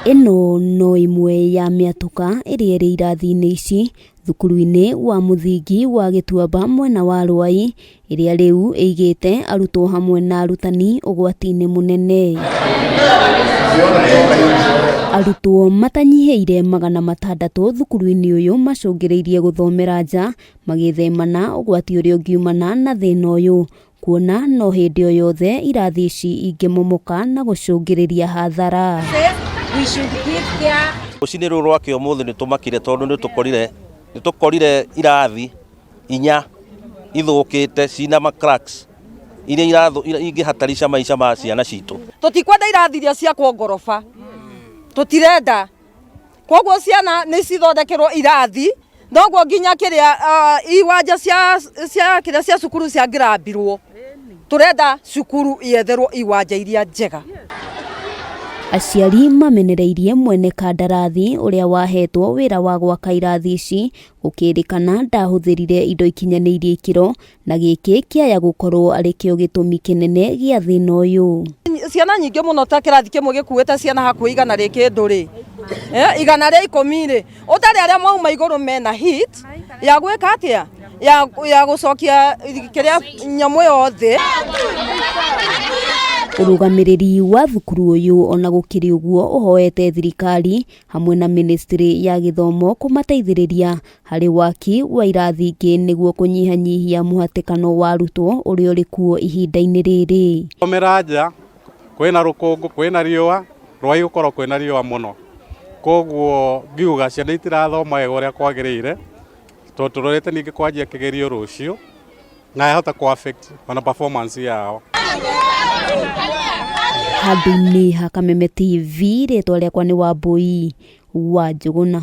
Eno no imwe ya miatuka iria iri irathi-ini ici thukuru-ini wa muthingi wa Gituamba mwena wa Rwai iria riu igite arutwo hamwe na arutani ugwati-ini munene. Arutwo matanyiheire 600 thukuru-ini uyu macungireirie guthomera nja magithemana ugwati uria ungiumana na thina uyu, kuona no hindi o yothe irathi ici ingimomoka na gucungiriria hathara. Rucini ruru rwake umuthi nitumakire tondu nitukorire irathi 4 ithukite cina ma cracks iria ingihatarisha maica ma ciana citu. Tutikwenda irathi iria cia kwa ngorofa, tutirenda koguo ciana ni cithondekerwo irathi noguo nginya kiria iwanja cia cukuru cia ngirambirwo. Turenda cukuru yetherwo iwanja iria njega. Aciari mamenereirie mwene kandarathi uria wahetwo wira wa gwaka irathi ici gukirikana ndahuthirire indo ikinyaniirie ikiro na giki kiaya gukorwo ari kio gitumi kinene gia thina uyu. Ciana nyingi muno ta kirathi kimwe gikuite ciana hakuhi 100 ri kindu ri 110 ri utari aria mauma iguru mena hit ya gwika atia ya gucokia kiria nyamu yothe. Urugamiriri wa thukuru uyu ona gukiri uguo uhoete thirikari hamwe na ministry ya githomo kumateithiriria hari waki wa irathi ingi niguo kunyihanyihia muhatikano wa arutwo uria uri kuo ihinda-ini riri. Thomera nja kwina rukungu kwina riua Rwai gukorwo kwina riua muno, koguo ngiuga ciana itirathoma wega uria kwagirire tondu turorete ningi kwanjia kigerio rucio na yahota ku affect ona performance yao. Handũ-inĩ ha Kameme TV, rĩtwa rĩakwa nĩ Wambui wa Njũgũna.